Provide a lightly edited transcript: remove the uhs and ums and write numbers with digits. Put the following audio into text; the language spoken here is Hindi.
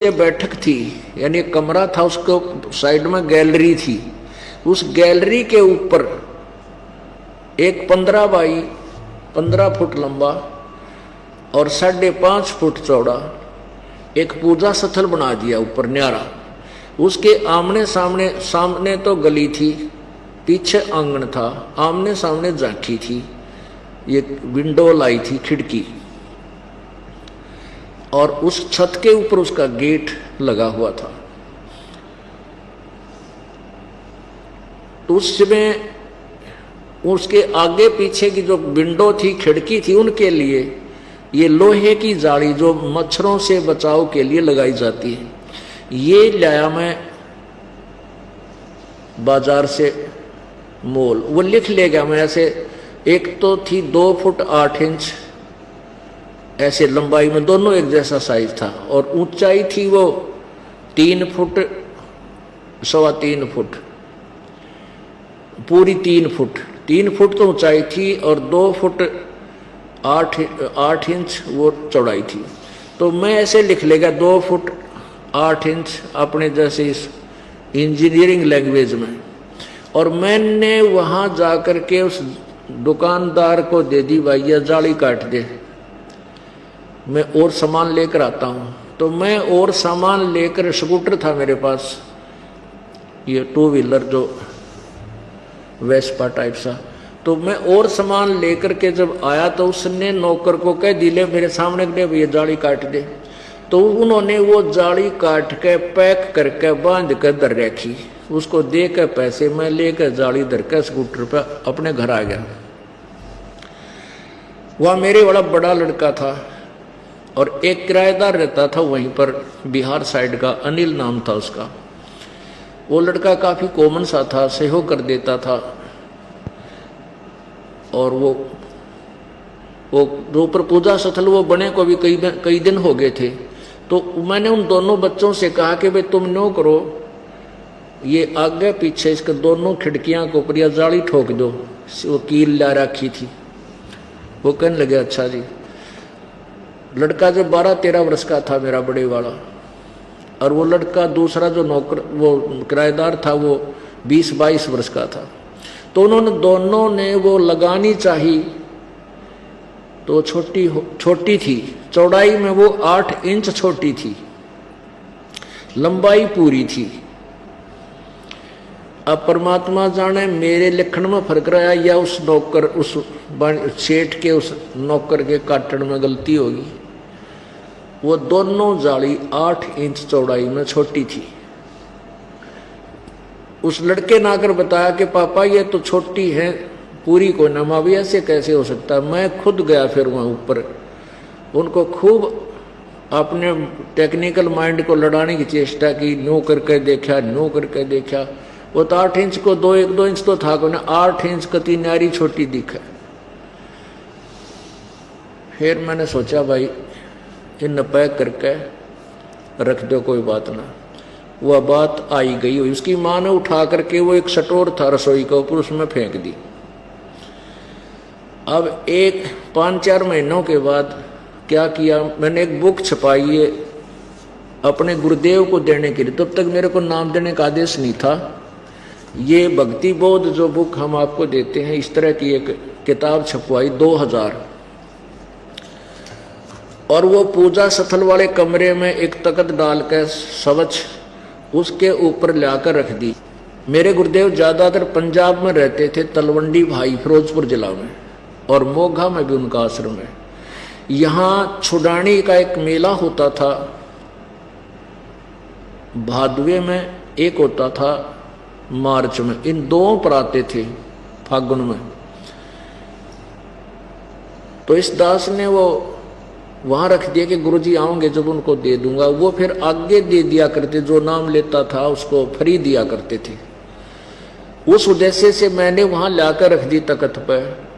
ये बैठक थी, यानी एक कमरा था, उसको साइड में गैलरी थी। उस गैलरी के ऊपर एक 15 बाई 15 फुट लंबा और 5.5 फुट चौड़ा एक पूजा स्थल बना दिया ऊपर न्यारा। उसके आमने सामने तो गली थी, पीछे आंगन था, आमने सामने झांकी थी, ये विंडो लाई थी, खिड़की, और उस छत के ऊपर उसका गेट लगा हुआ था। तो उसमें उसके आगे पीछे की जो विंडो थी, खिड़की थी, उनके लिए ये लोहे की जाली जो मच्छरों से बचाव के लिए लगाई जाती है, ये लाया मैं बाजार से मोल, वो लिख ले गया मैं। ऐसे एक तो थी 2 फुट 8 इंच, ऐसे लंबाई में दोनों एक जैसा साइज था, और ऊंचाई थी वो 3 फुट 3.25 फुट, पूरी 3 फुट 3 फुट तो ऊंचाई थी, और 2 फुट 8 इंच वो चौड़ाई थी। तो मैं ऐसे लिख लेगा 2 फुट 8 इंच अपने जैसे इस इंजीनियरिंग लैंग्वेज में। और मैंने वहां जाकर के उस दुकानदार को दे दी, भाई ये जाली काट दे, मैं और सामान लेकर आता हूँ। तो मैं और सामान लेकर, स्कूटर था मेरे पास, ये 2 व्हीलर जो वेस्पा टाइप सा, तो मैं और सामान लेकर के जब आया तो उसने नौकर को कह दिले मेरे सामने के भैया जाली काट दे। तो उन्होंने वो जाली काट के पैक करके बांध कर धर रखी, उसको दे के पैसे मैं लेकर जाली धर के स्कूटर पर अपने घर आ गया। वह मेरे बड़ा बड़ा लड़का था, और एक किराएदार रहता था वहीं पर, बिहार साइड का, अनिल नाम था उसका। वो लड़का काफी कॉमन सा था, सहयोग कर देता था। और वो जो ऊपर पूजा स्थल वो बने को भी कई दिन हो गए थे। तो मैंने उन दोनों बच्चों से कहा कि भाई तुम नो करो, ये आगे पीछे इसके दोनों खिड़कियां को ऊपर जाली ठोक दो, वो कील ला रखी थी। वो कहने लगे अच्छा जी। लड़का जो 12-13 वर्ष का था मेरा बड़े वाला, और वो लड़का दूसरा जो नौकर वो किराएदार था वो 20-22 वर्ष का था। तो उन्होंने दोनों ने वो लगानी चाहिए, तो छोटी थी, चौड़ाई में वो 8 इंच छोटी थी, लंबाई पूरी थी। अब परमात्मा जाने मेरे लिखण में फर्क रहा या उस नौकर, उस सेठ के, उस नौकर के काटण में गलती होगी। वो दोनों जाली 8 इंच चौड़ाई में छोटी थी। उस लड़के ने आकर बताया कि पापा ये तो छोटी है, पूरी को ना, माँ भी ऐसे कैसे हो सकता है। मैं खुद गया फिर वहाँ ऊपर, उनको खूब अपने टेक्निकल माइंड को लड़ाने की चेष्टा की, नो करके देखा, वो तो 8 इंच को 1-2 इंच तो था, 8 इंच कती न्यारी छोटी दिखा। फिर मैंने सोचा भाई इन पैक करके रख दो, कोई बात ना। वह बात आई गई हुई, उसकी माँ ने उठा करके, वो एक स्टोर था रसोई के ऊपर, उसमें फेंक दी। अब 5-4 महीनों के बाद क्या किया, मैंने एक बुक छपाई है अपने गुरुदेव को देने के लिए। तब तक मेरे को नाम देने का आदेश नहीं था। ये भक्ति बोध जो बुक हम आपको देते हैं, इस तरह की एक किताब छपवाई 2000, और वो पूजा स्थल वाले कमरे में एक तख्त डाल कर सवच उसके ऊपर लाकर रख दी। मेरे गुरुदेव ज्यादातर पंजाब में रहते थे, तलवंडी भाई फिरोजपुर जिला में, और मोघा में भी उनका आश्रम है। यहाँ छुडानी का एक मेला होता था, भादवे में एक होता था, मार्च में, इन 2 पर आते थे, फागुन में। तो इस दास ने वो वहां रख दिया कि गुरुजी आओगे जब उनको दे दूंगा। वो फिर आगे दे दिया करते, जो नाम लेता था उसको फ्री दिया करते थे। उस उद्देश्य से मैंने वहां लाकर रख दी तख्त पर।